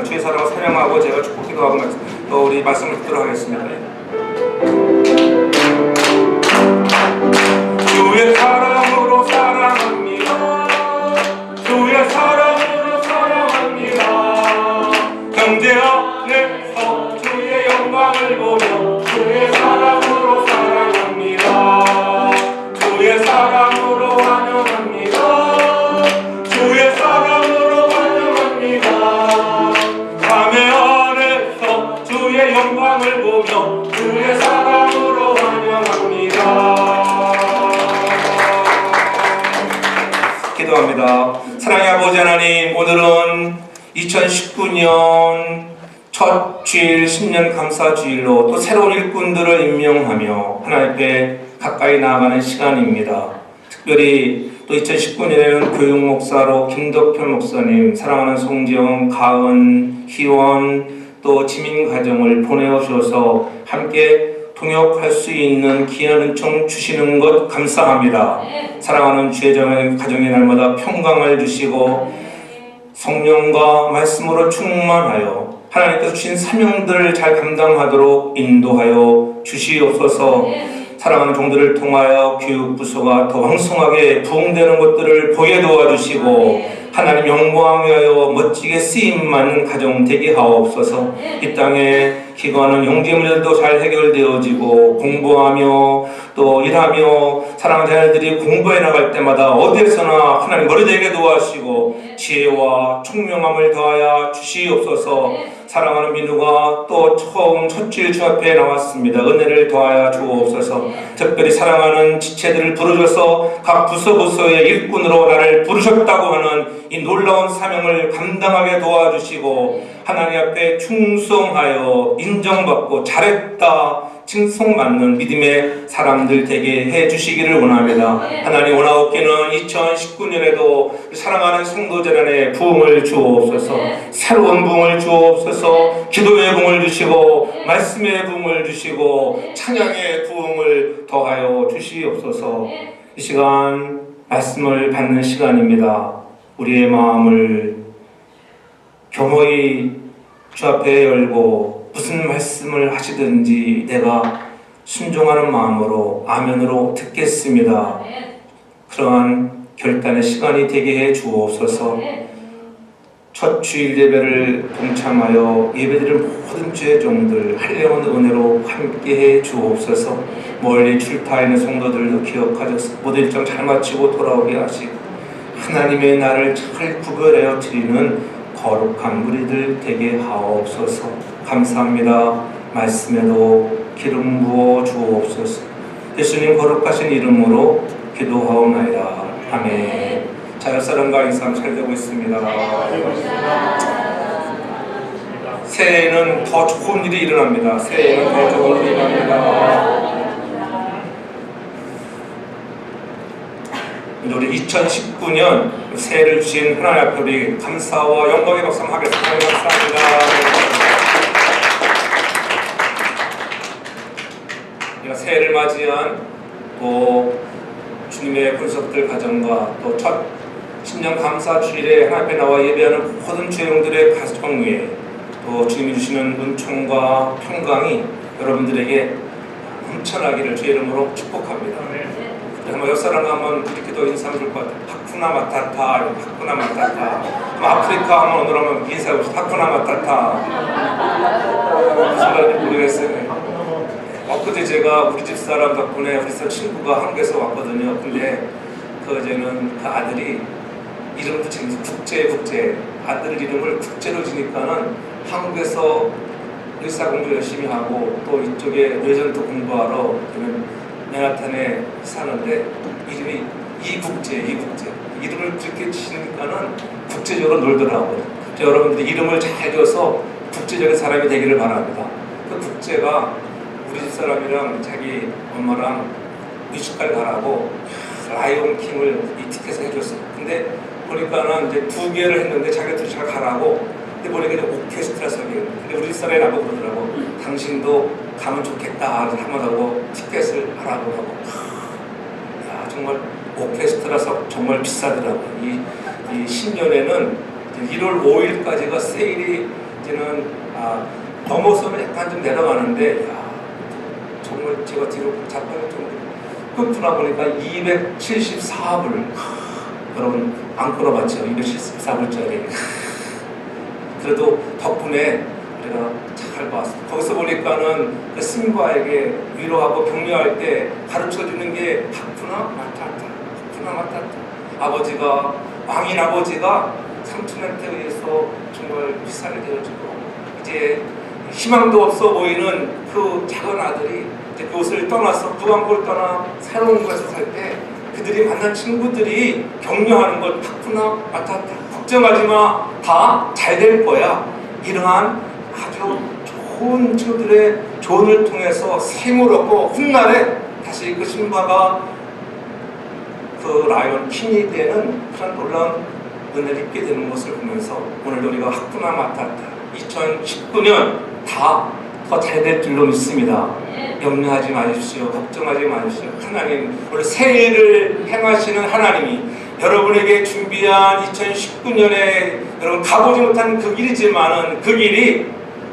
주의 사랑을 찬양하고 제가 축복기도 하고 또 우리 말씀을 듣도록 하겠습니다. 주의 사랑으로 사랑합니다. 주의 사랑으로 사랑합니다. 경제 안에서 주의 영광을 보며 주의 사랑으로 사랑합니다. 주의 사랑으로 환영합니다. 주의 사랑으로 환영합니다. 밤의 안에서 주의 영광을 보며 주의 사랑으로 환영합니다. 기도합니다. 사랑의 아버지 하나님, 오늘은 2019년 첫 주일 신년 감사주일로 또 새로운 일꾼들을 임명하며 하나님께 가까이 나아가는 시간입니다. 특별히 또 2019년에는 교육목사로 김덕현 목사님, 사랑하는 송지영, 가은, 희원, 또 지민가정을 보내주셔서 함께 동역할 수 있는 귀한 은총 주시는 것 감사합니다. 사랑하는 주의 가정의 날마다 평강을 주시고 성령과 말씀으로 충만하여 하나님께서 주신 사명들을 잘 감당하도록 인도하여 주시옵소서. 사랑하는 종들을 통하여 교육부서가 더 왕성하게 부흥되는 것들을 보게 도와주시고 하나님 영광 위하여 멋지게 쓰임받는 가정 되게 하옵소서. 이 땅에 기거하는 영재문제도 잘 해결되어지고 공부하며 또 일하며 사랑하는 자녀들이 공부해 나갈 때마다 어디에서나 하나님 머리되게 도와주시고 지혜와 총명함을 더하여 주시옵소서. 사랑하는 민우가 또 처음 첫 주일 주 앞에 나왔습니다. 은혜를 더하여 주옵소서. 특별히 사랑하는 지체들을 부르셔서 각 부서의 일꾼으로 나를 부르셨다고 하는 이 놀라운 사명을 감당하게 도와주시고 하나님 앞에 충성하여 인정받고 잘했다 칭송받는 믿음의 사람들 되게 해주시기를 원합니다. 하나님 원하옵기는 2019년에도 사랑하는 성도들 안에 부흥을 주옵소서. 새로운 부흥을 주옵소서. 기도의 부흥을 주시고 말씀의 부흥을 주시고 찬양의 부흥을 더하여 주시옵소서. 이 시간 말씀을 받는 시간입니다. 우리의 마음을 겸허히 주 앞에 열고 무슨 말씀을 하시든지 내가 순종하는 마음으로 아멘으로 듣겠습니다. 그러한 결단의 시간이 되게 해 주옵소서. 첫 주일 예배를 동참하여 예배드린 모든 주의 종들 한량한 은혜로 함께 해 주옵소서. 멀리 출타해 있는 성도들도 기억하셔서 모든 일정 잘 마치고 돌아오게 하시고 하나님의 나를 잘 구별하여 드리는 거룩한 무리들 되게 하옵소서. 감사합니다. 말씀에도 기름 부어 주옵소서. 예수님 거룩하신 이름으로 기도하옵나이다. 아멘. 자, 옆사람과 인사함 잘 되고 있습니다. 새해에는 더 좋은 일이 일어납니다. 새해에는 더 좋은 일이 일어납니다. 우리 2019년 새해를 주신 하나님 앞에 우리 감사와 영광의 박수 한번 하겠습니다. 감사합니다. 새해를 맞이한 또 주님의 권속들 가정과 또 첫 신년 감사 주일에 하나님 앞에 나와 예배하는 모든 주의용들의 가정 위에 또 주님이 주시는 은총과 평강이 여러분들에게 넘쳐나기를 주의 이름으로 축복합니다. 한번 옆사람과 한번 이렇게도 인사하면 좋을 것 같아요. 하쿠나 마타타, 하쿠나 마타타. 아프리카 한번 오늘 한번 인사해봅시다. 하쿠나 마타타. 무슨 말인지 모르겠어요. 엊그제 제가 우리 집 사람 덕분에 우리 집 친구가 한국에서 왔거든요. 근데 그 어제는 그 아들이 이름도 재밌어. 국제 아들 이름을 국제로 지니까는 한국에서 의사 공부 열심히 하고 또 이쪽에 레전드 공부하러 맨하탄에 사는데 이름이 이국제 이름을 그렇게 지니까는 국제적으로 놀더라고요. 여러분들이 이름을 잘 지어서 국제적인 사람이 되기를 바랍니다. 그 국제가 우리 집 사람이랑 자기 엄마랑 뮤지컬 가라고 라이온 킹을 이 티켓을 해줬어요. 근데 보니까는 이제 2개를 했는데 자기가 잘 가라고. 근데 보니까 이제 오케스트라석이에요. 근데 우리 집 사람이 나보고 그러더라고. 당신도 가면 좋겠다. 한번 하고 티켓을 하라고 하고. 야, 정말 오케스트라석 정말 비싸더라고. 이 신년에는 1월 5일까지가 세일이 이제는 넘어서면 약간 좀 내려가는데 정말 제가 뒤로 잡고 좀 끊구나 보니까 274불. 여러분 안 끊어봤죠? 274불짜리. 그래도 덕분에 우리가 잘 봤습니다. 거기서 보니까는 그 스님과에게 위로하고 격려할 때 가르쳐주는 게 하쿠나 마타타, 하쿠나 마타타. 아버지가, 왕인 아버지가 삼촌한테 의해서 정말 피살이 되어지고 이제 희망도 없어 보이는 그 작은 아들이 이제 그곳을 떠나서 부안골 떠나 새로운 곳에서 살 때 그들이 만난 친구들이 격려하는 것, 하쿠나 마타타, 걱정하지 마, 다 잘 될 거야. 이러한 아주 좋은 친구들의 조언을 통해서 생을 얻고 훗날에 다시 그 신바가 그 라이언 킹이 되는 그런 놀라운 은혜를 입게 되는 것을 보면서 오늘도 우리가 하쿠나 마타타 2019년 다 더 잘 될 줄로 믿습니다. 염려하지 마십시오. 걱정하지 마십시오. 하나님, 오늘 새해를 행하시는 하나님이 여러분에게 준비한 2019년에 여러분 가보지 못한 그 길이지만은 그 길이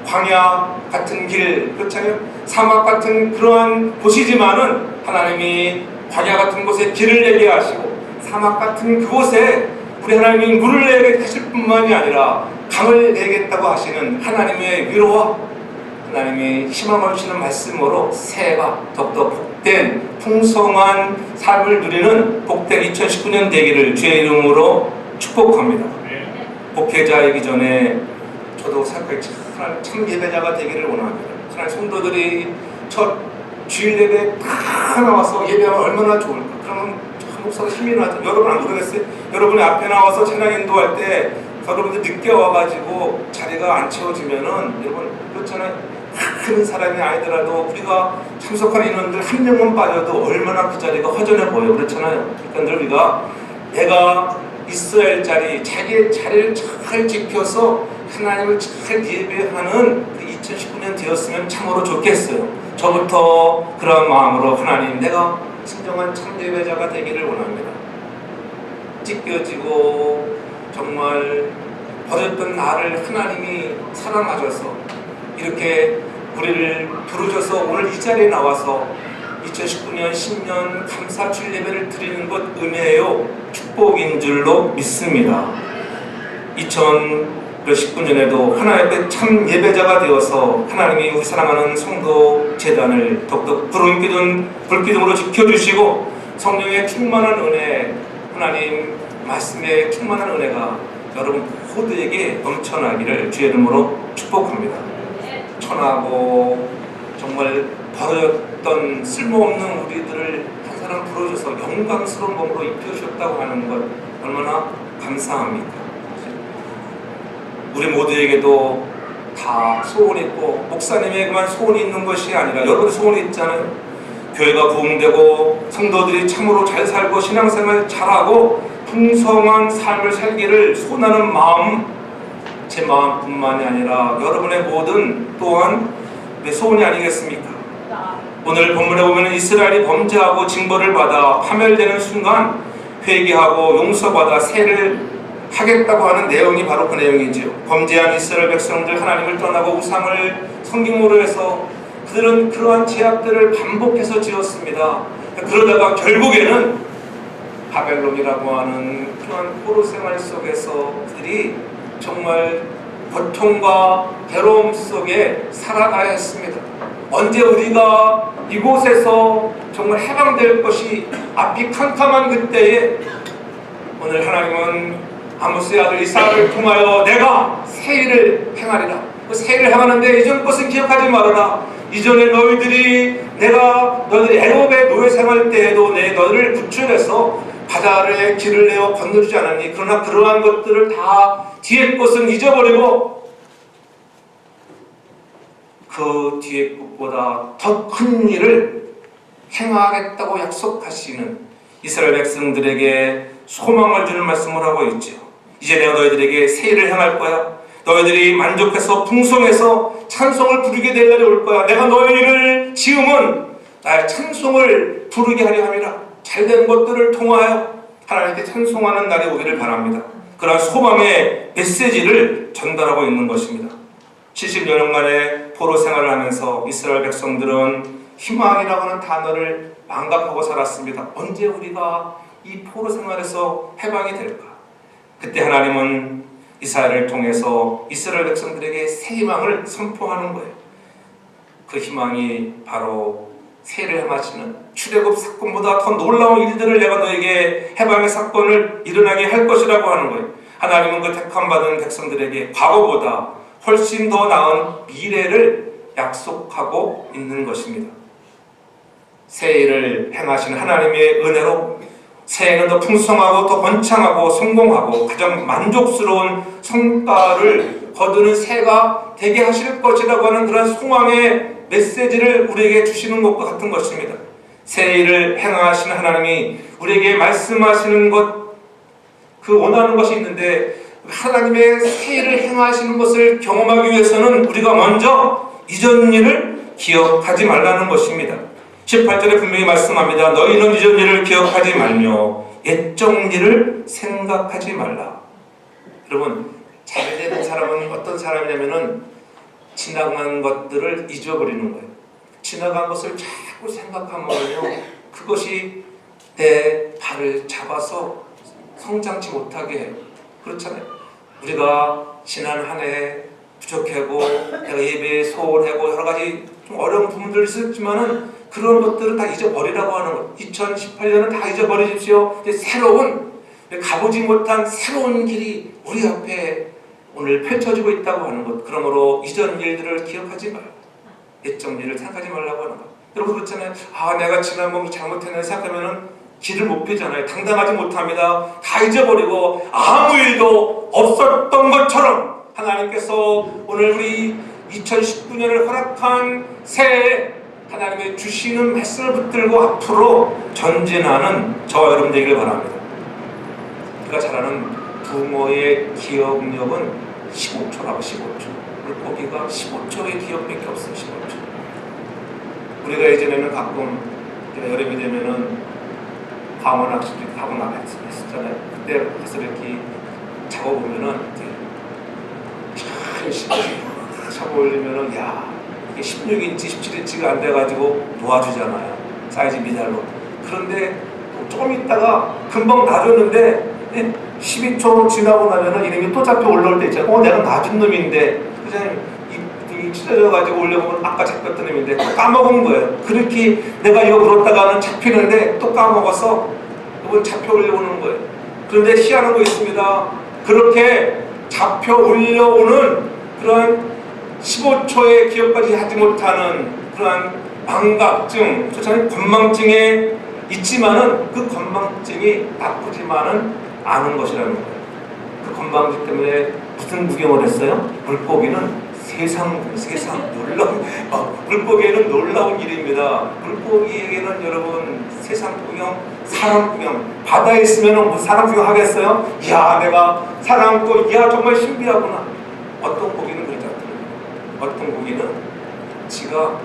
광야 같은 길, 그렇잖아요. 사막 같은 그러한 곳이지만은 하나님이 광야 같은 곳에 길을 내게 하시고 사막 같은 그곳에 우리 하나님이 물을 내게 하실 뿐만이 아니라 강을 내겠다고 하시는 하나님의 위로와 하나님이 희망을 주시는 말씀으로 새해가 더욱더 복된 풍성한 삶을 누리는 복된 2019년 되기를 주의 이름으로 축복합니다. 복회자이기 전에 저도 생각해 참 예배자가 되기를 원합니다. 하나님 성도들이 첫 주일 예배 다 나와서 예배하면 얼마나 좋을까. 그러면 목사가 힘이 나죠. 여러분 안 그러겠어요? 여러분이 앞에 나와서 찬양 인도할 때 여러분들 늦게 와가지고 자리가 안 채워지면은 여러분 그렇잖아요. 큰 사람이 아니더라도 우리가 참석한 인원들 한 명만 빠져도 얼마나 그 자리가 허전해 보여. 그렇잖아요. 그러니까 늘 우리가 내가 있어야 할 자리, 자기의 자리를 잘 지켜서 하나님을 잘 예배하는 그 2019년 되었으면 참으로 좋겠어요. 저부터 그런 마음으로 하나님, 내가 진정한 참 예배자가 되기를 원합니다. 찢겨지고 정말 버렸던 나를 하나님이 사랑하셔서 이렇게 우리를 부르셔서 오늘 이 자리에 나와서 2019년 신년 감사 주일 예배를 드리는 것 은혜요 축복인 줄로 믿습니다. 2019년에도 하나님 앞에 참 예배자가 되어서 하나님이 우리 사랑하는 성도 재단을 더욱더 불기둥으로 지켜주시고 성령의 충만한 은혜, 하나님 말씀의 충만한 은혜가 여러분 모두에게 넘쳐나기를 주의 이름으로 축복합니다. 천하고 정말 버렸던 쓸모없는 우리들을 한 사람 부르셔서 영광스러운 몸으로 입혀주셨다고 하는 것 얼마나 감사합니까? 우리 모두에게도 다 소원이 있고 목사님에게만 소원이 있는 것이 아니라 여러분의 소원이 있잖아요. 교회가 부흥되고 성도들이 참으로 잘 살고 신앙생활 잘하고 풍성한 삶을 살기를 소원하는 마음, 제 마음뿐만이 아니라 여러분의 모든 또한 내 소원이 아니겠습니까? 오늘 본문에 보면 이스라엘이 범죄하고 징벌을 받아 파멸되는 순간 회개하고 용서받아 세를 하겠다고 하는 내용이 바로 그 내용이지요. 범죄한 이스라엘 백성들 하나님을 떠나고 우상을 섬김으로 해서 그들은 그러한 죄악들을 반복해서 지었습니다. 그러다가 결국에는 바벨론이라고 하는 그러한 포로 생활 속에서 그들이 정말 고통과 괴로움 속에 살아가야 했습니다. 언제 우리가 이곳에서 정말 해방될 것이 앞이 캄캄한 그때에 오늘 하나님은 아모스의 아들 이사야를 통하여 내가 새 일을 행하리라. 그 새 일을 행하는데 이전 것은 기억하지 말아라. 이전에 내가 너희들이 애굽의 노예 생활 때에도 너희를 구출해서 바다를 길을 내어 건너주지 않았니? 그러나 그러한 것들을 다 뒤의 것은 잊어버리고 그 뒤의 것보다 더 큰 일을 행하겠다고 약속하시는 이스라엘 백성들에게 소망을 주는 말씀을 하고 있죠. 이제 내가 너희들에게 새 일을 행할 거야. 너희들이 만족해서 풍성해서 찬송을 부르게 될 날이 올 거야. 내가 너희를 지음은 나의 찬송을 부르게 하려 함이라. 잘된 것들을 통하여 하나님께 찬송하는 날이 오기를 바랍니다. 그러한 소망의 메시지를 전달하고 있는 것입니다. 70여 년간의 포로 생활을 하면서 이스라엘 백성들은 희망이라고 하는 단어를 망각하고 살았습니다. 언제 우리가 이 포로 생활에서 해방이 될까? 그때 하나님은 이사야를 통해서 이스라엘 백성들에게 새 희망을 선포하는 거예요. 그 희망이 바로 세를 행하시는 출애굽 사건보다 더 놀라운 일들을 내가 너에게 해방의 사건을 일어나게 할 것이라고 하는 거예요. 하나님은 그 택함받은 백성들에게 과거보다 훨씬 더 나은 미래를 약속하고 있는 것입니다. 새 일을 행하신 하나님의 은혜로 새해는 더 풍성하고 더 번창하고 성공하고 가장 만족스러운 성과를 거두는 새해가 되게 하실 것이라고 하는 그런 소망의 메시지를 우리에게 주시는 것과 같은 것입니다. 새 일을 행하시는 하나님이 우리에게 말씀하시는 것, 그 원하는 것이 있는데 하나님의 새 일을 행하시는 것을 경험하기 위해서는 우리가 먼저 이전 일을 기억하지 말라는 것입니다. 18절에 분명히 말씀합니다. 너희는 이전 일을 기억하지 말며 옛적 일을 생각하지 말라. 여러분, 잘되는 사람은 어떤 사람이냐면은 지나간 것들을 잊어버리는 거예요. 지나간 것을 자꾸 생각하면요, 그것이 내 발을 잡아서 성장치 못하게 해요. 그렇잖아요. 우리가 지난 한 해 부족하고 내가 예배에 소홀하고 여러 가지 좀 어려운 부분들이 있었지만은 그런 것들은 다 잊어버리라고 하는 것. 2018년은 다 잊어버리십시오. 이제 새로운, 가보지 못한 새로운 길이 우리 앞에 오늘 펼쳐지고 있다고 하는 것. 그러므로 이전 일들을 기억하지 말고 옛적 일을 생각하지 말라고 하는 것. 여러분 그렇잖아요. 내가 지난번 잘못했는데 생각하면은 길을 못 펴잖아요. 당당하지 못합니다. 다 잊어버리고 아무 일도 없었던 것처럼 하나님께서 오늘 우리 2019년을 허락한 새해 하나님의 주시는 말씀을 붙들고 앞으로 전진하는 저와 여러분 되기를 바랍니다. 우리가 잘 아는 부모의 기억력은 15초라고 15초. 물고기가 15초의 기억밖에 없어요. 15초. 우리가 예전에는 가끔 여름이 되면은 강원 낚시도 가고 나갔었잖아요. 그때 가서 이렇게 잡아보면은 잡아올리면은 이게 16인치, 17인치가 안 돼가지고 놓아주잖아요. 사이즈 미달로. 그런데 조금 있다가 금방 놔줬는데 12초 지나고 나면은 이름이 또 잡혀 올라올 때 있잖아요. 내가 놔준 놈인데 그냥 입이 찢어져가지고 올려보면 아까 잡혔던 놈인데 또 까먹은 거예요. 그렇게 내가 이거 물었다가는 잡히는데 또 까먹어서 이건 잡혀 올려오는 거예요. 그런데 희한한 거 있습니다. 그렇게 잡혀 올려오는 그런 15초의 기억까지 하지 못하는 그러한 망각증, 저처럼 건망증에 있지만은 그 건망증이 나쁘지만은 않은 것이라는 거예요. 그 건망증 때문에 무슨 구경을 했어요? 물고기는 세상 놀라운 물고기에는 놀라운 일입니다. 물고기에게는 여러분 세상 구경, 사람 구경, 바다에 있으면 사람 구경 하겠어요? 이야 내가 사람 또 이야 정말 신비하구나. 어떤 고기는 그러지 않더라고요. 어떤 고기는 지가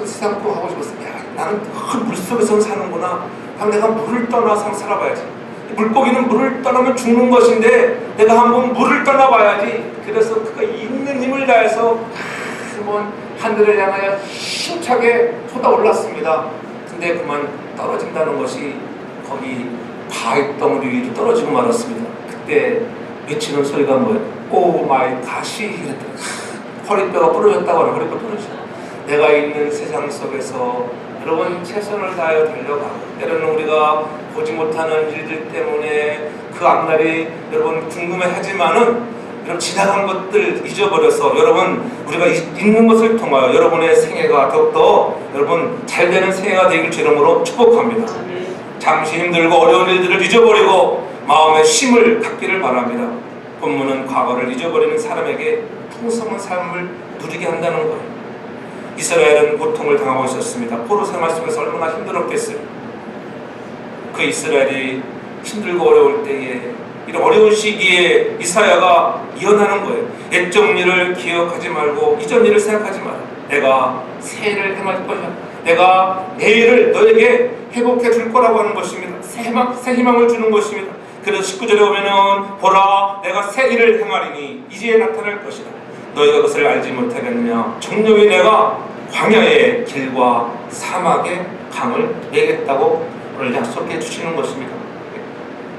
세상 구경 하고 싶었어. 야 나는 물속에서 사는구나. 그럼 내가 물을 떠나서 살아봐야지. 물고기는 물을 떠나면 죽는 것인데 내가 한번 물을 떠나봐야지. 그래서 그가 있는 힘을 다해서 한번 하늘을 향하여 힘차게 솟아올랐습니다. 근데 그만 떨어진다는 것이 거기 바위덩어리 위로 떨어지고 말았습니다. 그때 외치는 소리가 뭐예요? 오 마이 갓이 이랬더니 허리뼈가 부러졌다고 하는 허리뼈 부러져. 내가 있는 세상 속에서 여러분 최선을 다하여 달려가고 때로는 우리가 보지 못하는 일들 때문에 그 앞날이 여러분 궁금해하지만은 여러분 지나간 것들 잊어버려서 여러분 우리가 있는 것을 통하여 여러분의 생애가 더욱더 여러분 잘되는 생애가 되길 주름으로 축복합니다. 잠시 힘들고 어려운 일들을 잊어버리고 마음의 쉼을 갖기를 바랍니다. 본문은 과거를 잊어버리는 사람에게 풍성한 삶을 누리게 한다는 거예요. 이스라엘은 고통을 당하고 있었습니다. 포로 생활 속에서 얼마나 힘들었겠어요. 그 이스라엘이 힘들고 어려울 때에 이런 어려운 시기에 이사야가 예언하는 거예요. 옛적 일을 기억하지 말고 이전 일을 생각하지 마라. 내가 새 일을 행할 거야. 내가 내일을 너에게 회복해 줄 거라고 하는 것입니다. 새 희망을 주는 것입니다. 그래서 19절에 보면은 보라 내가 새 일을 행하리니 이제 나타날 것이다. 너희가 그것을 알지 못하겠느냐? 정령이 내가 광야의 길과 사막의 강을 내겠다고 오늘 약속해 주시는 것입니다.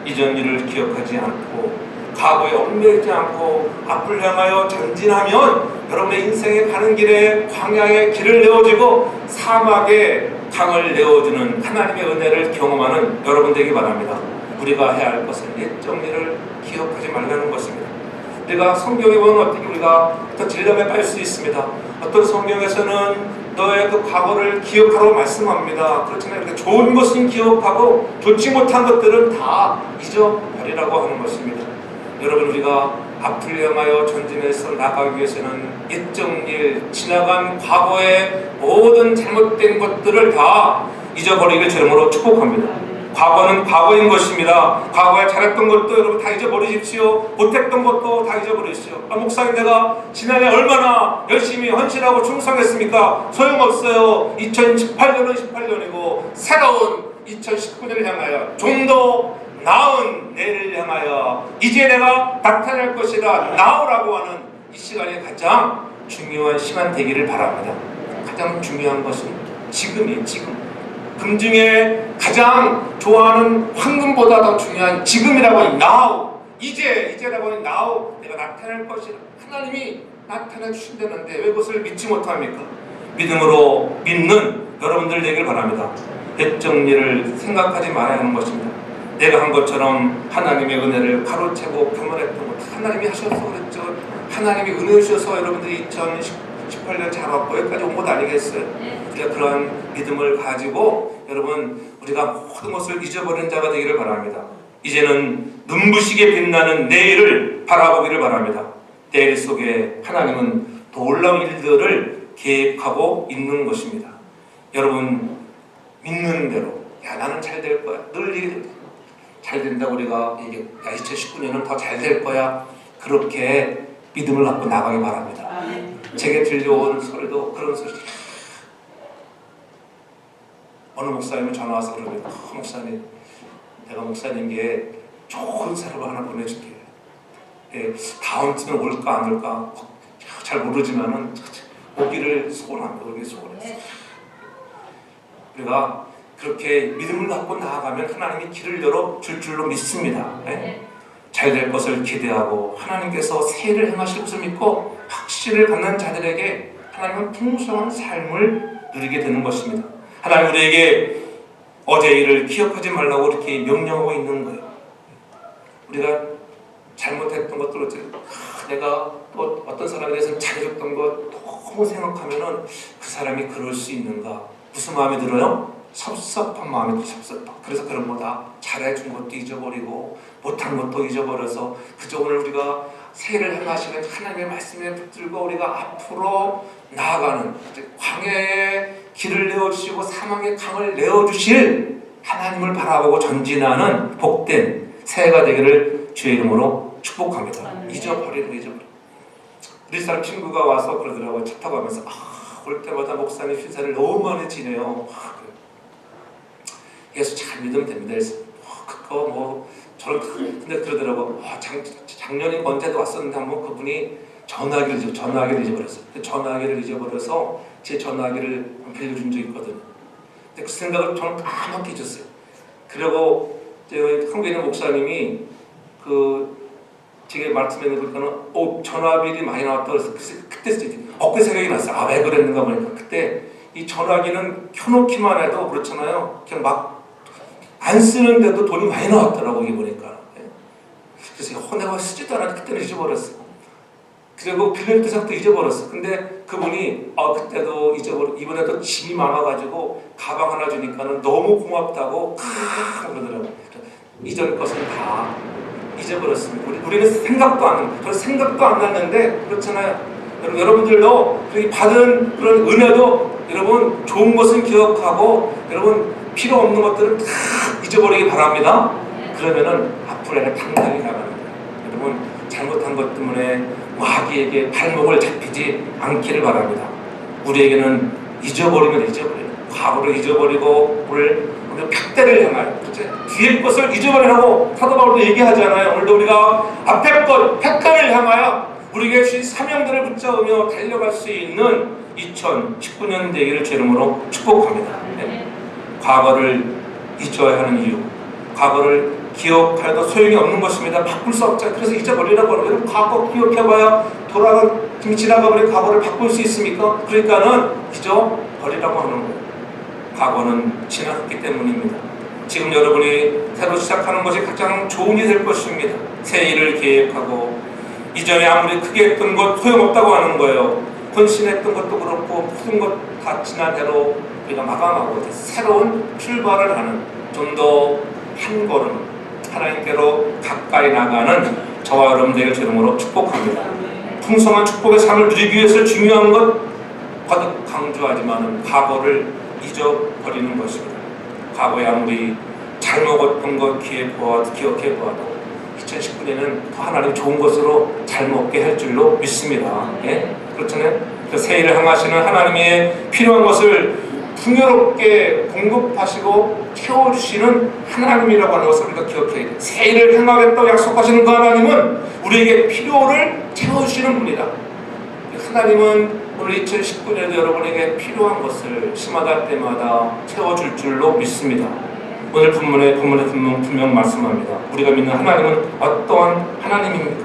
이전 일을 기억하지 않고 과거에 얽매이지 않고 앞을 향하여 전진하면 여러분의 인생에 가는 길에 광야의 길을 내어주고 사막의 강을 내어주는 하나님의 은혜를 경험하는 여러분 되기 바랍니다. 우리가 해야 할 것은 옛적 일을 기억하지 말라는 것입니다. 우리가 성경에 보면 어떻게 우리가 어떤 딜레마에 빠질 수 있습니다. 어떤 성경에서는 너의 그 과거를 기억하라고 말씀합니다. 그렇잖아요. 이렇게 좋은 것은 기억하고 좋지 못한 것들은 다 잊어버리라고 하는 것입니다. 여러분, 우리가 앞을 향하여 전진해서 나가기 위해서는 옛적 일, 지나간 과거의 모든 잘못된 것들을 다 잊어버리길 주름으로 축복합니다. 과거는 과거인 것입니다. 과거에 잘했던 것도 여러분 다 잊어버리십시오. 못했던 것도 다 잊어버리십시오. 목사님, 내가 지난해 얼마나 열심히 헌신하고 충성했습니까? 소용없어요. 2018년은 18년이고 새로운 2019년을 향하여 좀 더 나은 내일을 향하여 이제 내가 나타날 것이라 나오라고 하는 이 시간이 가장 중요한 시간 되기를 바랍니다. 가장 중요한 것은 지금이에요. 지금. 금중에 가장 좋아하는 황금보다 더 중요한 지금이라고 하는 now, 이제라고 하는 now, 내가 나타날 것이라 하나님이 나타내 주신다는데 왜 그것을 믿지 못합니까? 믿음으로 믿는 여러분들 되길 바랍니다. 옛적 일을 생각하지 말아야 하는 것입니다. 내가 한 것처럼 하나님의 은혜를 가로채고 경험했던 것, 하나님이 하셔서 그랬죠. 하나님이 은혜 주셔서 여러분들이 2018년 잘 왔고 여기까지 온 것 아니겠어요? 우리가 그러한 믿음을 가지고 여러분, 우리가 모든 것을 잊어버리는 자가 되기를 바랍니다. 이제는 눈부시게 빛나는 내일을 바라보기를 바랍니다. 내일 속에 하나님은 놀라운 일들을 계획하고 있는 것입니다. 여러분, 믿는 대로 나는 잘 될 거야. 늘 잘 된다고 우리가 2019년은 더 잘 될 거야. 그렇게 믿음을 갖고 나가기 바랍니다. 제게 들려오는 소리도 그런 소리. 어느 목사님이 전화 와서 그러면 목사님, 내가 목사님께 좋은 사람을 하나 보내줄게. 다음 주는 올까 안 올까 잘 모르지만은 오기를 소원합니다. 오기를 소원했어. 우리가 그렇게 믿음을 갖고 나아가면 하나님이 길을 열어줄 줄로 믿습니다. 잘 될 것을 기대하고 하나님께서 새 일을 행하실 것을 믿고 확신을 갖는 자들에게 하나님은 풍성한 삶을 누리게 되는 것입니다. 하나님 우리에게 어제 일을 기억하지 말라고 이렇게 명령하고 있는 거예요. 우리가 잘못했던 것들, 내가 또 어떤 사람에 대해서 잘해줬던 것 너무 생각하면은 그 사람이 그럴 수 있는가? 무슨 마음이 들어요? 섭섭한 마음이 섭섭한. 그래서 그런 거 다 잘해준 것도 잊어버리고 못한 것도 잊어버려서 그저 오늘 우리가 새해를 행하시는 하나님의 말씀에 붙들고 우리가 앞으로 나아가는 광야의 길을 내어주시고 사망의 강을 내어주실 하나님을 바라보고 전진하는 복된 새해가 되기를 주의 이름으로 축복합니다. 잊어버리고. 우리 사람 친구가 와서 그러더라고요. 차 타고 가면서 올 때마다 목사님 신사를 너무 많이 지내요. 예수 잘 믿으면 됩니다. 그거 저런 근데 그러더라고. 작년에 언제도 왔었는데 한번 그분이 전화기를 잊어버렸어요. 전화기를 잊어버려서 제 전화기를 빌려준 적이 있거든요. 근데 그 생각을 저는 까맣게 잊었어요. 그리고 한국에 있는 목사님이 제게 말씀해보니까는 전화비리 많이 나왔다고 해서 그때 엊그 생각이 났어요. 왜 그랬는가 보니까 그때 이 전화기는 켜놓기만 해도 그렇잖아요. 그냥 막 안 쓰는데도 돈이 많이 나왔더라고 이게 보니까. 그래서 내가 쓰지도 않았는데 그때는 잊어버렸어. 그리고 빌릴 때부터 잊어버렸어. 근데 그분이 그때도 이번에도 짐이 많아가지고 가방 하나 주니까는 너무 고맙다고 그러더라고. 이전 것은 다 잊어버렸습니다. 우리는 생각도 안 났는데 그렇잖아요. 여러분들도 받은 그런 은혜도 여러분 좋은 것은 기억하고 여러분 필요 없는 것들은 다 잊어버리기 바랍니다. 그러면은 앞으로 당당히 나갑니다. 여러분 잘못한 것 때문에 마귀에게 발목을 잡히지 않기를 바랍니다. 우리에게는 잊어버리면 과거를 잊어버리고 오늘 팩대를 향하여 뒤의 것을 잊어버리라고 사도 바울도 얘기하잖아요. 오늘도 우리가 앞에 것 팩대를 향하여 우리에게 주신 사명들을 붙잡으며 달려갈 수 있는 2019년 되기를 주 이름으로 축복합니다. 네. 과거를 잊어야 하는 이유, 과거를 기억하여도 소용이 없는 것입니다. 바꿀 수 없잖아요. 그래서 잊어버리라고 하는 거예요. 과거 기억해봐야 지나가버린 과거를 바꿀 수 있습니까? 그러니까는 잊어버리라고 하는 거예요. 과거는 지나갔기 때문입니다. 지금 여러분이 새로 시작하는 것이 가장 좋은 일이 될 것입니다. 새 일을 계획하고 이전에 아무리 크게 했던 것 소용없다고 하는 거예요. 헌신했던 것도 그렇고 모든 것 다 지난 대로 우리가 마감하고 새로운 출발을 하는 좀 더 한 걸음 하나님께로 가까이 나가는 저와 여러분들의 이름으로 축복합니다. 풍성한 축복의 삶을 누리기 위해서 중요한 것 거듭 강조하지만 과거를 잊어버리는 것입니다. 과거에 아무리 잘 먹었던 것 기억해 보아도 2019년은 더 하나님 좋은 것으로 잘 먹게 할 줄로 믿습니다. 예? 그렇잖아요. 새 일을 행하시는 하나님의 필요한 것을 풍요롭게 공급하시고 채워주시는 하나님이라고 하는 것을 우리가 기억해야 돼요. 새 일을 행하겠다고 약속하시는 그 하나님은 우리에게 필요를 채워주시는 분이다. 하나님은 오늘 2019년에도 여러분에게 필요한 것을 시마다 때마다 채워줄 줄로 믿습니다. 오늘 본문에 분명 말씀합니다. 우리가 믿는 하나님은 어떠한 하나님입니까?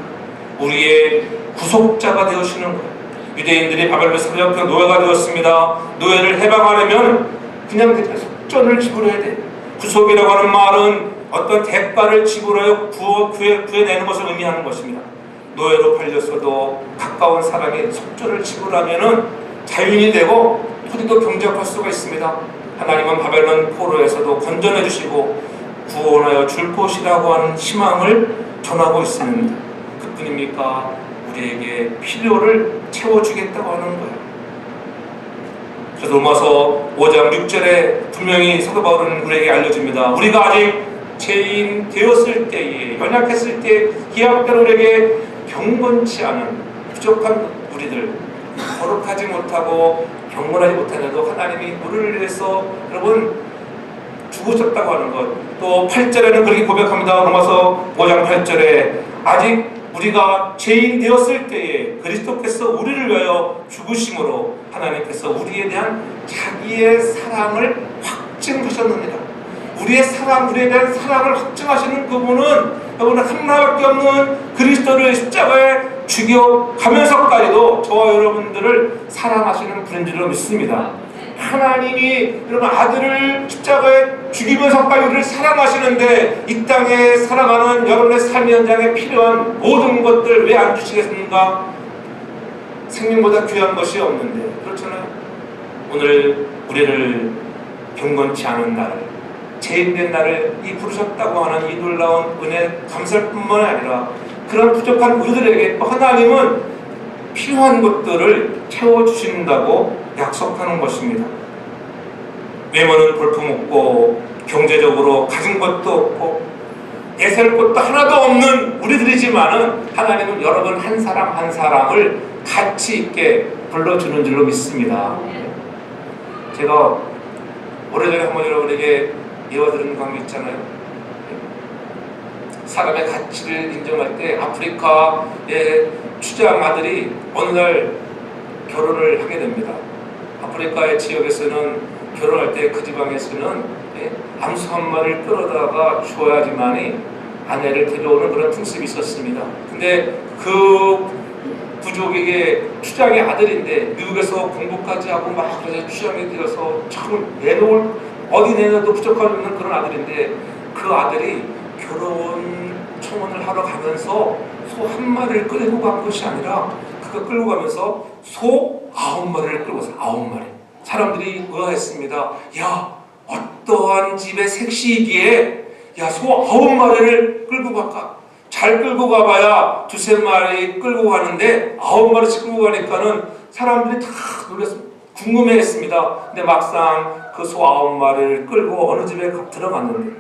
우리의 구속자가 되어주시는 거예요. 유대인들이 바벨론 사로잡혀 노예가 되었습니다. 노예를 해방하려면 그냥 속전을 지불해야 돼. 구속이라고 하는 말은 어떤 대가를 지불하여 구해내는 것을 의미하는 것입니다. 노예로 팔렸어도 가까운 사람이 속전을 지불하면은 자유인이 되고 토지도 경작할 수가 있습니다. 하나님은 바벨론 포로에서도 건져내 주시고 구원하여 줄 것이라고 하는 희망을 전하고 있습니다. 그뿐입니까? 우리에게 필요를 채워주겠다고 하는 거예요. 그래서 로마서 5장 6절에 분명히 사도 바울은 우리에게 알려줍니다. 우리가 아직 죄인 되었을 때에, 연약했을 때 기약대로 우리에게 경건치 않은 부족한 우리들, 거룩하지 못하고 경건하지 못하는데도 하나님이 우리를 위해서 여러분 죽으셨다고 하는 것. 또 8절에는 그렇게 고백합니다. 로마서 5장 8절에 아직 우리가 죄인 되었을 때에 그리스도께서 우리를 위하여 죽으심으로 하나님께서 우리에 대한 자기의 사랑을 확증하셨느니라. 우리의 사랑, 우리에 대한 사랑을 확증하시는 그분은 여러분 하나밖에 없는 그리스도를 십자가에 죽여가면서까지도 저와 여러분들을 사랑하시는 분인 줄로 믿습니다. 하나님이 여러분 아들을 십자가에 죽이면서까지 우리를 사랑하시는데 이 땅에 살아가는 여러분의 삶 현장에 필요한 모든 것들 왜 안 주시겠습니까? 생명보다 귀한 것이 없는데. 그렇잖아요. 오늘 우리를 경건치 않은 나를, 죄인된 나를 이 부르셨다고 하는 이 놀라운 은혜 감사할 뿐만 아니라 그런 부족한 우리들에게 하나님은 필요한 것들을 채워주신다고 약속하는 것입니다. 외모는 볼품없고 경제적으로 가진 것도 없고 내세울 것도 하나도 없는 우리들이지만은 하나님은 여러분 한 사람 한 사람을 가치 있게 불러주는 줄로 믿습니다. 제가 오래전에 한번 여러분에게 이어드린 관계 있잖아요. 사람의 가치를 인정할 때 아프리카의 추장 아들이 어느 날 결혼을 하게 됩니다. 아프리카의 지역에서는 결혼할 때 그 지방에서는 암수 한 마리를 끌어다가 주어야지만이 아내를 데려오는 그런 풍습이 있었습니다. 근데 그 부족에게 추장의 아들인데 미국에서 공부까지 하고 막 그래서 추장이 되어서 참 내놓을 어디 내놔도 부족한 그런 아들인데 그 아들이 결혼 청혼을 하러 가면서 소 한 마리를 끌고 간 것이 아니라 그거 끌고 가면서 소 9마리를 끌고 왔어요. 9마리. 사람들이 의아했습니다. 야, 어떠한 집의 색시기에 야, 소 9마리를 끌고 갈까? 잘 끌고 가봐야 2-3마리 끌고 가는데 9마리씩 끌고 가니까는 사람들이 다 놀라서 궁금해했습니다. 근데 막상 그 소 9마리를 끌고 어느 집에 들어갔는데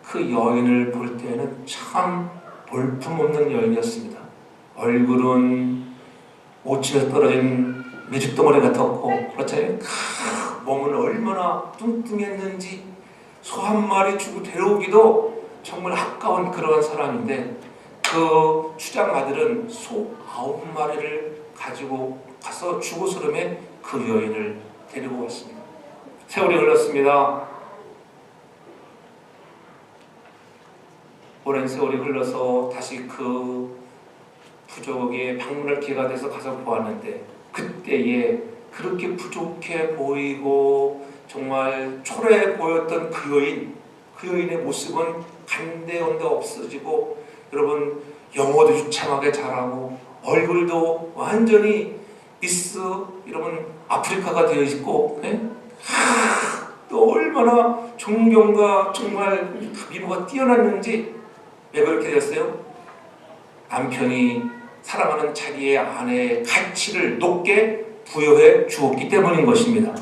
그 여인을 볼 때는 참 볼품없는 여인이었습니다. 얼굴은 5층에서 떨어진 메죽덩어리 같았고, 그렇잖아요. 몸은 얼마나 뚱뚱했는지 소 한 마리 주고 데려오기도 정말 아까운 그러한 사람인데 그 그 추장 아들은 소 9마리를 가지고 가서 죽으스름에 그 여인을 데리고 왔습니다. 세월이 흘렀습니다. 오랜 세월이 흘러서 다시 그 부족에 방문할 기회가 돼서 가서 보았는데, 그때에 그렇게 부족해 보이고 정말 초라해 보였던 그 여인의 모습은 간데온데 없어지고, 여러분 영어도 유창하게 잘하고 얼굴도 완전히 미스 여러분 아프리카가 되어 있고, 또 얼마나 존경과 정말 미모가 뛰어났는지. 왜 그렇게 되었어요? 남편이 사랑하는 자기의 아내의 가치를 높게 부여해 주었기 때문인 것입니다.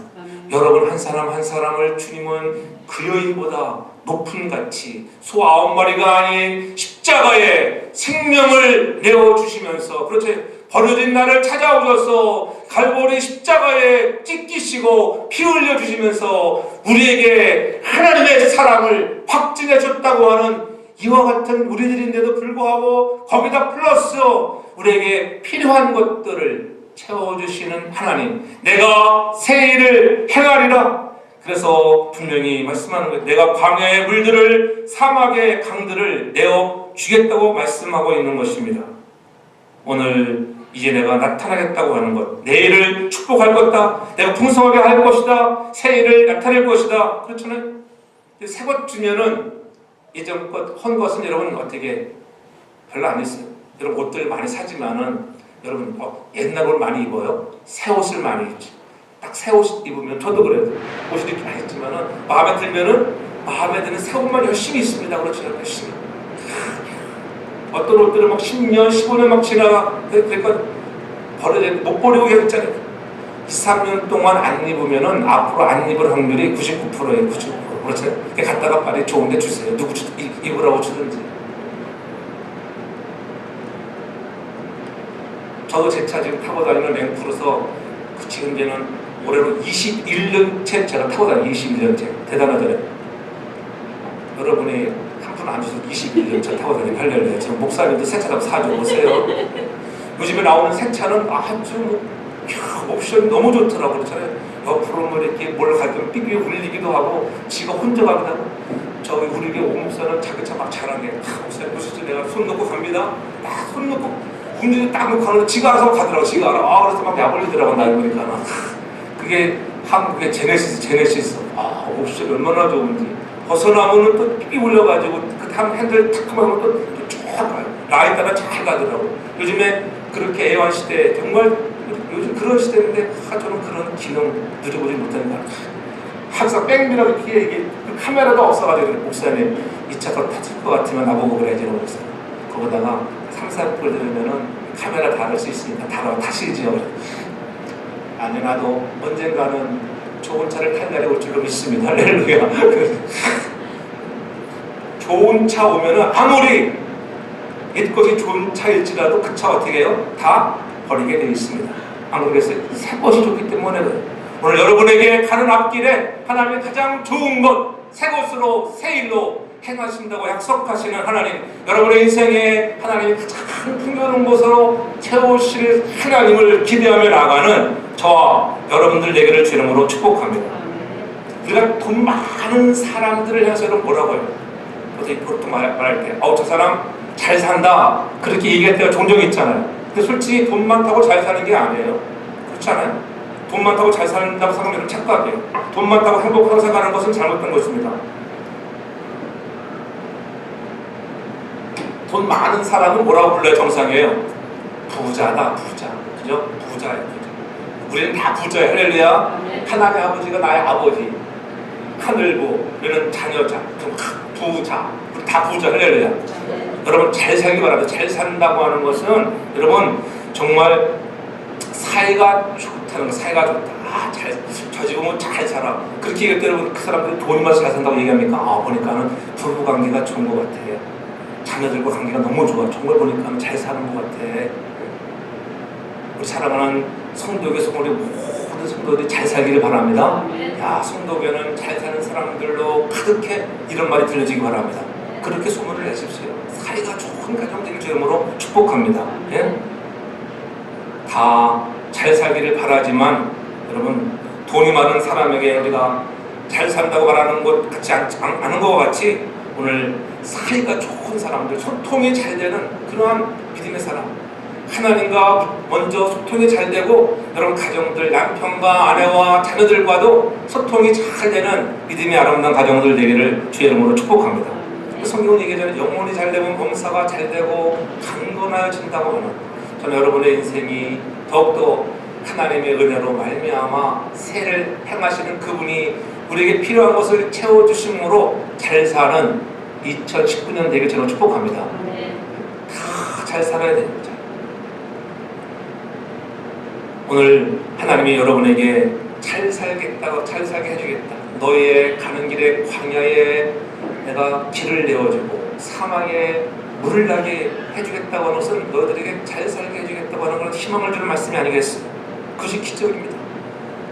여러분 한 사람 한 사람을 주님은 그 여인보다 높은 가치, 소 9마리가 아닌 십자가에 생명을 내어주시면서, 그렇지, 버려진 나를 찾아오셔서 갈보리 십자가에 찢기시고 피 흘려주시면서 우리에게 하나님의 사랑을 확증해 줬다고 하는 이와 같은 우리들인데도 불구하고 거기다 플러스 우리에게 필요한 것들을 채워주시는 하나님, 내가 새 일을 행하리라. 그래서 분명히 말씀하는 거예요. 내가 광야의 물들을, 사막의 강들을 내어주겠다고 말씀하고 있는 것입니다. 오늘 이제 내가 나타나겠다고 하는 것, 내일을 축복할 것이다, 내가 풍성하게 할 것이다, 새 일을 나타낼 것이다. 그렇잖아요. 새 것 주면은 예전 것, 헌 것은 여러분 어떻게 별로 안 있어요. 여러분 옷들 많이 사지만은 여러분 옛날 옷 많이 입어요. 새 옷을 많이 입지. 딱 새 옷 입으면, 저도 그래요. 옷을 입긴 했지만은 마음에 들면은 마음에 드는 새 옷만 열심히 입습니다. 그렇죠, 열심히. 어떤 옷들은 막 10년, 15년 막 지나가. 그러니까 못 버리고 했잖아요. 2, 3년 동안 안 입으면은 앞으로 안 입을 확률이 99%예요. 99%. 그렇죠? 갖다가 빨리 좋은데 주세요. 누구 입으라고 주든지. 저도 제 차 지금 타고 다니는 랭크로서 지금 이제는 올해로 21년째 제가 타고 다니는 21년째. 대단하잖아요. 여러분이 한 푼 안 주셔서 21년째 타고 다니는 할렐루야. 지금 목사님도 새 차 좀 사줘보세요. 요즘에 나오는 새 차는 아주 옵션이 너무 좋더라고요. 그렇잖아요. 옆으로 뭐 이렇게 뭘 가끔 삐삐 울리기도 하고, 지가 혼자 가기도 하고. 저기 우리 교회 오목사는 자기 차 막 잘하게, 목사님 보시죠, 내가 손 놓고 갑니다. 딱 손 놓고 운전을 딱 놓고 가는데 지가 알아서 가더라고. 지가 알아. 그래서 막 약올리더라고. 날 보니까 그게 한국의 제네시스. 옵션이 얼마나 좋은지. 벗어나면은 또 삐삐 울려가지고 그 다음 핸들 탁 하면 또 쭉 가요. 라인 따라 잘 가더라고. 요즘에 그렇게 애완 시대, 정말 요즘 그런 시대인데 저는 그런 기능 누려보지 못하니까 항상 백미러 뒤에 이게 카메라도 없어가지고, 목사님 이 차가 터질 것 같으면 나보고 그래야지. 목사님 거기다가 3, 4불 들으면은 카메라 다룰 수 있으니까 다시지요. 아니 나도 언젠가는 좋은 차를 탈 날이 올 줄로 믿습니다. 할렐루야. 좋은 차 오면은 아무리 옛것이 좋은 차일지라도 그 차 어떻게 해요? 다 버리게 되어 있습니다. 안 그래서 새 것이 좋기 때문에 오늘 여러분에게 가는 앞길에 하나님의 가장 좋은 것, 새 것으로, 새 일로 행하신다고 약속하시는 하나님, 여러분의 인생에 하나님이 가장 풍요로운 것으로 채우실 하나님을 기대하며 나가는 저와 여러분들 얘기를 주름으로 축복합니다. 우리가 돈 많은 사람들을 향해서 여러분 뭐라고 해요? 보통 말할 때 저 사람 잘 산다 그렇게 얘기할 때가 종종 있잖아요. 근데 솔직히 돈 많다고 잘 사는 게 아니에요. 그렇지 않아요? 돈 많다고 잘 산다고 생각하면 착각이에요. 돈 많다고 행복하게 생각하는 것은 잘못된 것입니다. 돈 많은 사람은 뭐라고 불러요? 정상이에요. 부자다, 부자. 그죠? 부자예요. 우리는 다 부자예요. 할렐루야. 하나님의 아버지가 나의 아버지. 하늘부, 우리는 자녀자, 부자. 우리 다 부자. 할렐루야. 여러분 잘 살기 바랍니다. 잘 산다고 하는 것은 여러분 정말 사이가 좋다는 거, 사이가 좋다. 저 집은 잘 살아. 그렇게 얘기할 때 여러분 그 사람들이 돈이 많아서 잘 산다고 얘기합니까? 보니까는 부부 관계가 좋은 것 같아. 자녀들과 관계가 너무 좋아. 정말 보니까는 잘 사는 것 같아. 우리 사랑하는 성도교회 우리 모든 성도들이 잘 살기를 바랍니다. 성도교회는 잘 사는 사람들로 가득해. 이런 말이 들려지기 바랍니다. 그렇게 소문을 내십시오. 사이가 좋은 가정 되길 주름으로 축복합니다. 예? 다 잘 살기를 바라지만 여러분, 돈이 많은 사람에게 우리가 잘 산다고 말하는 것 같지 않은 것 같이 오늘 사이가 좋은 사람들, 소통이 잘 되는 그러한 믿음의 사람, 하나님과 먼저 소통이 잘 되고 여러분 가정들, 남편과 아내와 자녀들과도 소통이 잘 되는 믿음의 아름다운 가정들 되기를 주의 이름으로 축복합니다. 성경은 얘기하잖아요. 영혼이 잘 되면 범사가 잘 되고 강건하여진다고 하는, 저는 여러분의 인생이 더욱더 하나님의 은혜로 말미암아 새를 행하시는 그분이 우리에게 필요한 것을 채워주심으로 잘 사는 2019년 되길 저는 축복합니다. 다 잘 살아야 됩니다. 오늘 하나님이 여러분에게 잘 살겠다고, 잘 살게 해주겠다, 너의 가는 길에 광야에 내가 길을 내어주고 사막에 물을 나게 해주겠다고 하는 것은 너희들에게 잘 살게 해주겠다고 하는 그런 희망을 주는 말씀이 아니겠어요? 그것이 기적입니다.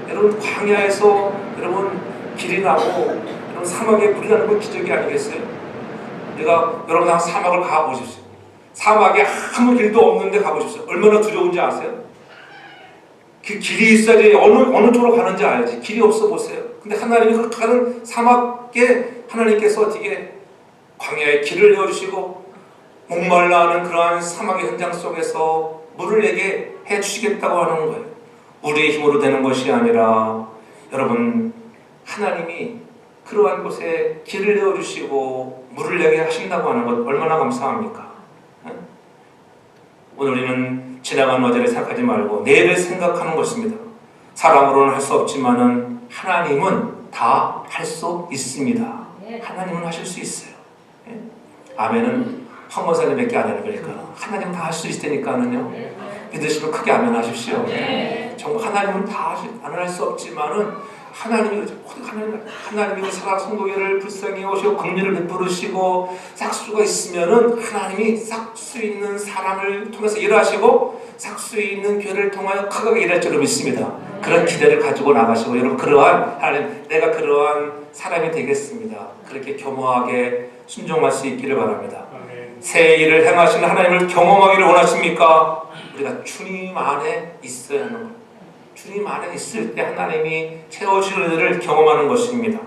여러분, 광야에서 여러분 길이 나고 여러분 사막에 물이 나는 건 기적이 아니겠어요? 우리가 여러분 한번 사막을 가보십시오. 사막에 아무 길도 없는데 가보십시오. 얼마나 두려운지 아세요? 그 길이 있어야지 어느 쪽으로 가는지 알지. 길이 없어 보세요. 근데 하나님이 그 가는 사막에 하나님께서 어떻게 광야에 길을 내어주시고 목말라 하는 그러한 사막의 현장 속에서 물을 내게 해주시겠다고 하는 거예요. 우리의 힘으로 되는 것이 아니라 여러분, 하나님이 그러한 곳에 길을 내어주시고 물을 내게 하신다고 하는 것 얼마나 감사합니까? 오늘 우리는 지나간 어제를 생각하지 말고 내일을 생각하는 것입니다. 사람으로는 할 수 없지만은 하나님은 다 할 수 있습니다. 하나님은 하실 수 있어요. 아멘은 황원사님밖에 안 하는 거니까 하나님은 다 할 수 있으니까는요. 믿으시면 크게 아멘 하십시오. 정말 하나님은 다 안 할 수 없지만은 하나님이 그 사랑 성도교를 불쌍히 오시고 긍휼을 베풀으시고 싹수가 있으면은 하나님이 싹수 있는 사람을 통해서 일하시고 싹수 있는 교회를 통하여 크게 일할 줄로 믿습니다. 그런 기대를 가지고 나가시고 여러분, 그러한 하나님, 내가 그러한 사람이 되겠습니다. 그렇게 겸허하게 순종할 수 있기를 바랍니다. 새 일을 행하시는 하나님을 경험하기를 원하십니까? 우리가 주님 안에 있어야 하는 것. 주님 안에 있을 때 하나님이 채워주시는 은혜를 경험하는 것입니다.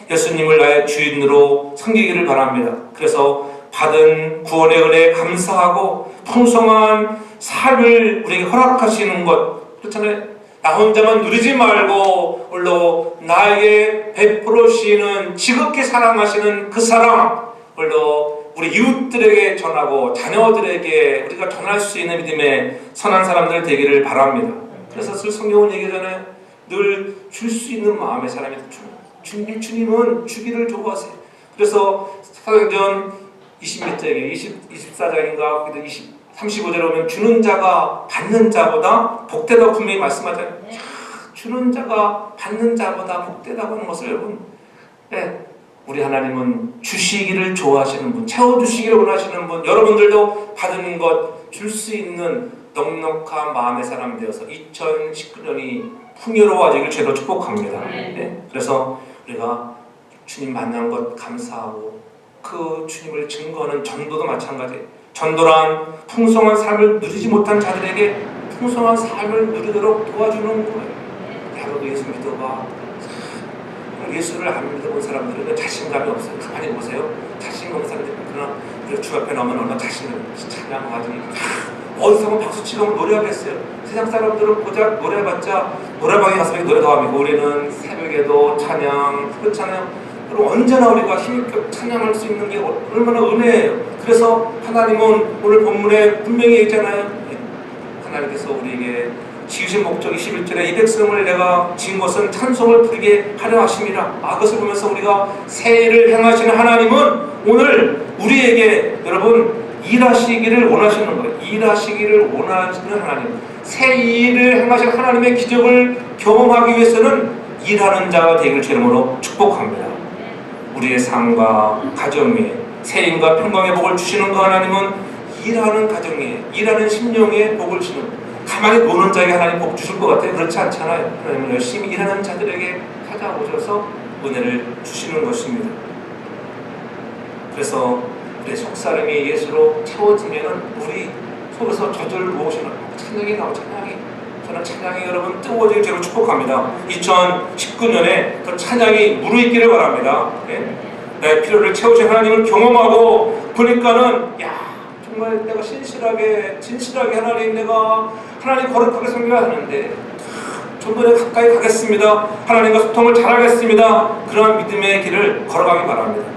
예수님을 나의 주인으로 섬기기를 바랍니다. 그래서 받은 구원의 은혜에 감사하고 풍성한 삶을 우리에게 허락하시는 것, 그렇잖아요. 나 혼자만 누리지 말고 물론 나에게 베풀어 주시는, 지극히 사랑하시는 그 사랑, 물론 우리 이웃들에게 전하고 자녀들에게 우리가 전할 수 있는 믿음의 선한 사람들 되기를 바랍니다. 그래서 성경은 얘기하잖아요. 늘 줄 수 있는 마음의 사람이 주님은 주기를 좋아하세요. 그래서 사도행전 20몇장에 24장인가 35절에 보면 주는 자가 받는 자보다 복되다고 분명히 말씀하잖아요. 주는 자가 받는 자보다 복되다고 하는 것을 여러분, 우리 하나님은 주시기를 좋아하시는 분, 채워주시기를 원하시는 분, 여러분들도 받는 것 줄 수 있는 넉넉한 마음의 사람 되어서 2019년이 풍요로워지길 죄로 축복합니다. 그래서 우리가 주님 만난 것 감사하고 그 주님을 증거하는 전도도 마찬가지예요. 전도란 풍성한 삶을 누리지 못한 자들에게 풍성한 삶을 누리도록 도와주는 거예요. 여러분, 예수 믿어봐. 예수를 안 믿어본 사람들은 자신감이 없어요. 가만히 보세요. 자신감 없는 사람들, 그러나 주 앞에 나오면 얼마나 자신을 찬양하지. 어디서 보면 박수치고 노래하겠어요. 세상 사람들은 고작 노래해봤자 노래방에 가서 노래도 합니다. 우리는 새벽에도 찬양, 그렇잖아요. 그럼 언제나 우리가 힘있게 찬양할 수 있는 게 얼마나 은혜예요. 그래서 하나님은 오늘 본문에 분명히 있잖아요. 하나님께서 우리에게 지으신 목적 21절에 이 백성을 내가 지은 것은 찬송을 부르게 하려 하심이라. 그것을 보면서 우리가 새 일을 행하시는 하나님은 오늘 우리에게 여러분 일하시기를 원하시는 거예요. 일하시기를 원하시는 하나님, 새 일을 행하시는 하나님의 기적을 경험하기 위해서는 일하는 자가 되기를 주님으로 축복합니다. 우리의 삶과 가정 위에 세임과 평강의 복을 주시는 그 하나님은 일하는 가정에, 일하는 심령에 복을 주시는, 가만히 노는 자에게 하나님 복 주실 것 같아요. 그렇지 않잖아요. 하나님은 열심히 일하는 자들에게 찾아오셔서 은혜를 주시는 것입니다. 그래서 우리 속사람이 예수로 채워지면은 우리 속에서 저절로 무엇이나 찬양이 나오고 찬양이, 저는 찬양이 여러분 뜨거워질 제로 축복합니다. 2019년에 더 찬양이 무르익기를 바랍니다. 네? 내 필요를 채우신 하나님을 경험하고 보니까는 정말 내가 진실하게 하나님, 내가 하나님 거룩하게 섬겨하는데 좀 더 가까이 가겠습니다. 하나님과 소통을 잘하겠습니다. 그런 믿음의 길을 걸어가기 바랍니다.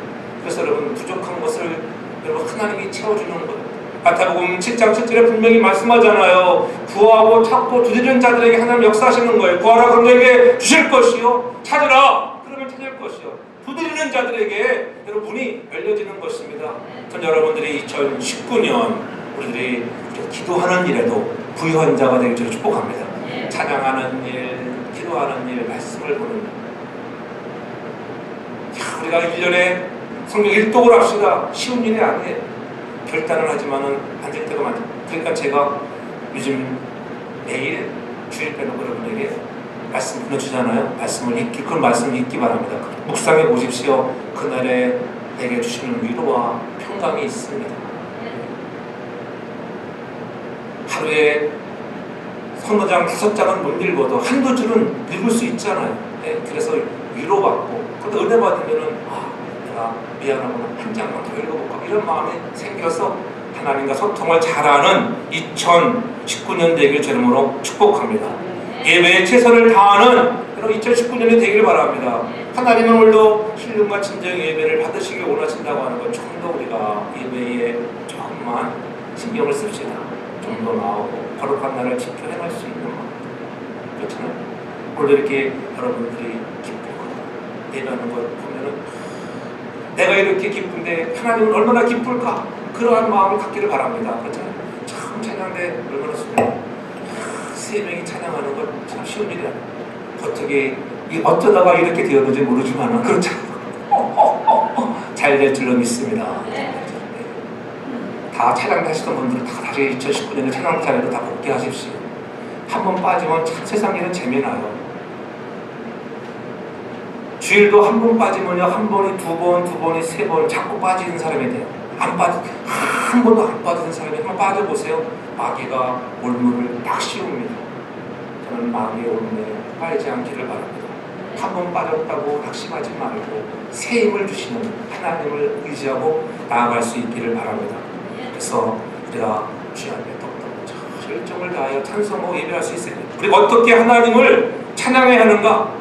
그래서 여러분 부족한 것을 여러분 하나님이 채워주는 거예요. 마태복음 7장 7절에 분명히 말씀하잖아요. 구하고 찾고 두드리는 자들에게 하나님 역사하시는 거예요. 구하라 그럼 너에게 주실 것이요, 찾으라 그러면 찾을 것이요, 두드리는 자들에게 여러분 문이 열려지는 것입니다. 전 여러분들이 2019년 우리들이 기도하는 일에도 부유한 자가 되길 저를 축복합니다. 찬양하는 일, 기도하는 일, 말씀을 보는 일. 우리가 1년에 성경 1독을 합시다. 쉬운 일이 아니에요. 결단을 하지만은 안 될 때가 많죠. 그러니까 제가 요즘 매일 주일 빼놓고 여러분에게 말씀 보내주잖아요. 그런 말씀을 읽기 바랍니다. 묵상해 보십시오. 그날에 내게 주시는 위로와 평강이 있습니다. 하루에 서너 장, 5장은 못 읽어도 한두 줄은 읽을 수 있잖아요. 그래서 위로받고, 그런데 은혜 받으면은 내가 미안하구나, 한 장만 더 읽어볼까, 이런 마음이 생겨서 하나님과 소통을 잘하는 2019년 되길 주름으로 축복합니다. 예배에 최선을 다하는 여러분 2019년이 되길 바랍니다. 하나님은 오늘도 신령과 진정의 예배를 받으시길 원하신다고 하는 것, 좀 더 우리가 예배에 조금만 신경을 씁시다. 좀 더 나오고 거룩한 날을 지켜 행할 수 있는 마음. 그렇잖아요. 오늘 이렇게 여러분들이 기쁘고 예배하는 걸 보면은 내가 이렇게 기쁜데 하나님은 얼마나 기쁠까? 그러한 마음을 갖기를 바랍니다. 그렇잖아요. 참 찬양대 얼마나 수고해요. 3명이 찬양하는 건 참 쉬운 일이 아니에요. 어떻게 어쩌다가 이렇게 되었는지 모르지만 그렇잖아요. 잘 될 줄로 믿습니다. 다 찬양대 하시던 분들은 다 다시 2019년에 찬양 자리로 다 복귀하십시오. 한 번 빠지면 참 세상 일은 재미나요. 주일도 한 번 빠지면요, 한 번이 두 번이 세 번 자꾸 빠지는 사람이 돼요. 한 번도 안 빠지는 사람이 한번 빠져보세요. 마귀가 올무를 딱 씌웁니다. 저는 마귀의 올무에 빠지지 않기를 바랍니다. 한 번 빠졌다고 낙심하지 말고 새 힘을 주시는 하나님을 의지하고 나아갈 수 있기를 바랍니다. 그래서 우리가 주 앞에 똑똑 열정을 다하여 찬송하고 예배할 수 있어요. 우리가 어떻게 하나님을 찬양해야 하는가?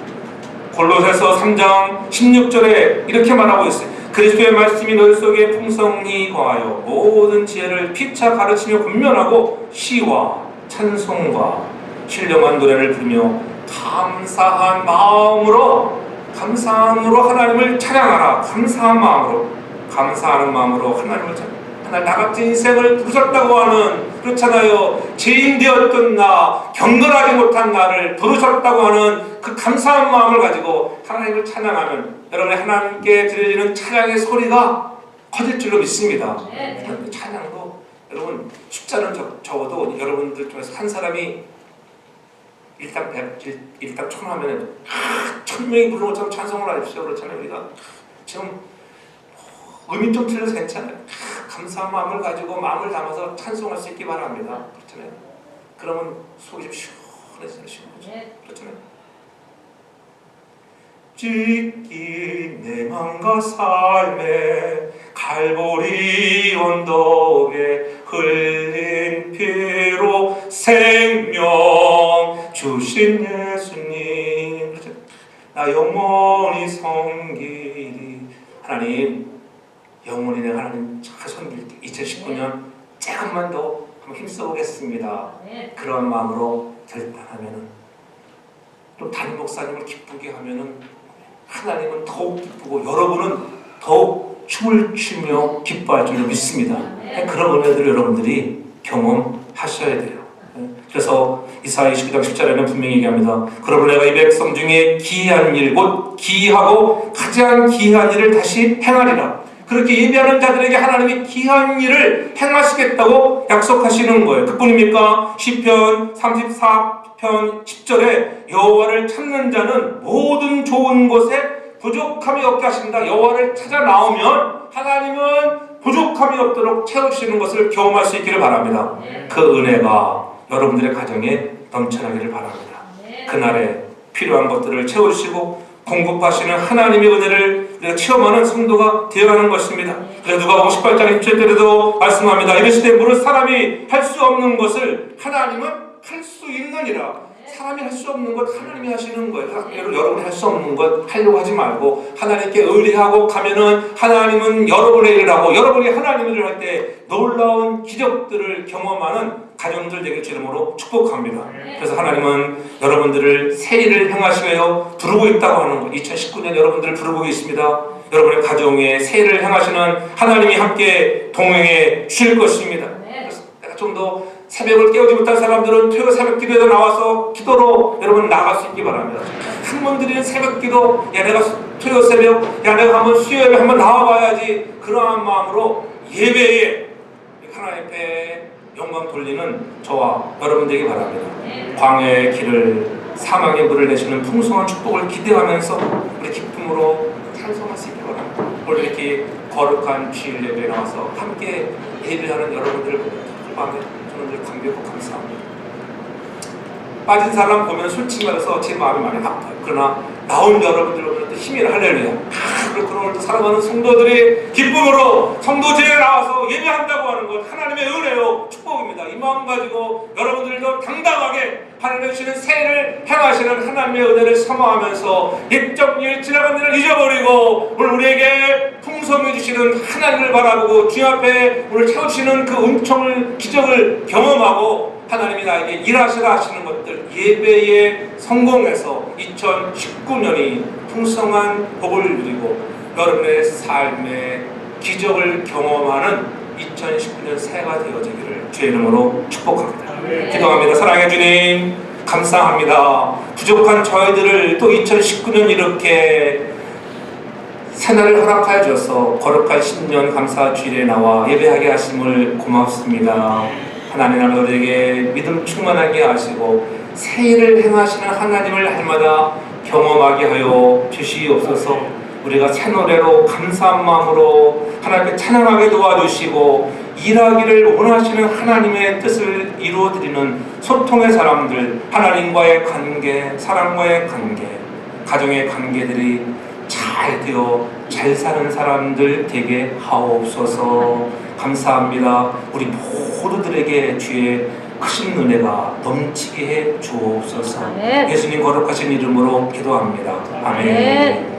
골로새서 3장 16절에 이렇게 말하고 있어요. 그리스도의 말씀이 너희 속에 풍성히 거하여 모든 지혜를 피차 가르치며 분별하고 시와 찬송과 신령한 노래를 부르며 감사한 마음으로 하나님을 찬양하라. 감사하는 마음으로 하나님을 찬양. 하나 나같은 인생을 부르셨다고 하는, 그렇잖아요. 죄인 되었던 나, 경건하지 못한 나를 부르셨다고 하는 그 감사한 마음을 가지고 하나님을 찬양하면 여러분의 하나님께 드려지는 찬양의 소리가 커질 줄로 믿습니다. 찬양도 여러분 숫자는 적어도 여러분들 중에서 한 사람이 일당 1000 하면 1000명이 부르는 것처럼 찬송을 하십시오. 그렇잖아요. 우리가 지금 의미 좀 틀려서 괜찮아요. 감사한 마음을 가지고 마음을 담아서 찬송할 수 있기 바랍니다. 그렇잖아요. 그러면 속이 좀 시원해지는 거죠. 그렇잖아요. 찢긴 내 맘과 삶에 갈보리 언덕에 흘린 피로 생명 주신 예수님, 그렇죠? 나 영원히 섬기리. 하나님, 영원히 내가 하나님 잘 섬길게. 2019년 조금만 더 한번 힘써보겠습니다. 그런 마음으로 결단하면은, 또 담임 목사님을 기쁘게 하면은 하나님은 더욱 기쁘고 여러분은 더욱 춤을 추며 기뻐할 줄로 믿습니다. 그런 은혜들을 여러분들이 경험하셔야 돼요. 그래서 이사야 29장 10절에는 분명히 얘기합니다. 그러므로 내가 이 백성 중에 기이한 일, 곧 기이하고 가장 기이한 일을 다시 행하리라. 그렇게 예배하는 자들에게 하나님이 기이한 일을 행하시겠다고 약속하시는 거예요. 그뿐입니까? 시편 34편 10절에 여호와를 찾는 자는 모든 좋은 것에 부족함이 없게 하신다. 여호와를 찾아 나오면 하나님은 부족함이 없도록 채우시는 것을 경험할 수 있기를 바랍니다. 그 은혜가 여러분들의 가정에 넘쳐나기를 바랍니다. 그날에 필요한 것들을 채우시고 공급하시는 하나님의 은혜를 우리가 체험하는 성도가 되어가는 것입니다. 그래서 누가복음 18장 6절에도 말씀합니다. 이르시되 무릇 사람이 할 수 없는 것을 하나님은 할 수 있느니라. 사람이 할 수 없는 것 하나님이 하시는 거예요. 여러분이 할 수 없는 것 하려고 하지 말고 하나님께 의뢰하고 가면은 하나님은 여러분의 일을 하고 여러분이 하나님의 일을 할 때 놀라운 기적들을 경험하는 가정들 되길 주님으로 축복합니다. 그래서 하나님은 여러분들을 새 일을 행하시며 부르고 있다고 하는 것. 2019년 여러분들을 부르고 계십니다. 여러분의 가정에 새 일을 행하시는 하나님이 함께 동행해 주실 것입니다. 그래서 내가 좀 더 새벽을 깨우지 못한 사람들은 토요 새벽 기도에도 나와서 기도로 여러분 나갈 수 있기 바랍니다. 한 번 드리는 새벽 기도, 야 내가 토요 새벽, 야 내가 한번 수요일에 한번 나와봐야지, 그러한 마음으로 예배에 하나님 앞에 영광 돌리는 저와 여러분 되기 바랍니다. 광야의 길을, 사막의 물을 내시는 풍성한 축복을 기대하면서 우리 기쁨으로 찬송할 수 있기 바랍니다. 오늘 이렇게 거룩한 주일 예배에 나와서 함께 예배하는 여러분들을 보면 그 마음에 저는 늘 감격하고 감사합니다. 빠진 사람 보면 솔직히 말해서 제 마음이 많이 아파요. 그러나 나온 여러분들을 보면 또 힘이 할렐루야. 그런 오늘도 사랑하는 성도들이 기쁨으로 성도제에 나와서 예배한다고 하는 것 하나님의 은혜요 축복입니다. 이 마음 가지고 여러분들도 당당하게 하나님의 주시는 새해를 행하시는 하나님의 은혜를 사모하면서 옛적 일 지나간 일을 잊어버리고 오늘 우리에게 풍성해 주시는 하나님을 바라보고 주님 앞에 오늘 채우시는 그 은총을 기적을 경험하고 하나님이 나에게 일하시라 하시는 것들 예배에 성공해서 2019년이 풍성한 복을 누리고 여러분의 삶의 기적을 경험하는 2019년 새해가 되어지기를 주의 이름으로 축복합니다. 기도합니다. 사랑해 주님 감사합니다. 부족한 저희들을 또 2019년 이렇게 새날을 허락하여 주셔서 거룩한 신년 감사 주일에 나와 예배하게 하심을 고맙습니다. 하나님 아버지에게 믿음 충만하게 하시고 새 일을 행하시는 하나님을 날마다 경험하게 하여 주시옵소서. 우리가 새 노래로 감사한 마음으로 하나님께 찬양하게 도와주시고 일하기를 원하시는 하나님의 뜻을 이루어드리는 소통의 사람들, 하나님과의 관계, 사람과의 관계, 가정의 관계들이 잘 되어 잘 사는 사람들 되게 하옵소서. 감사합니다. 우리 모두들에게 주의 크신 은혜가 넘치게 해 주옵소서. 아멘. 예수님 거룩하신 이름으로 기도합니다. 아멘.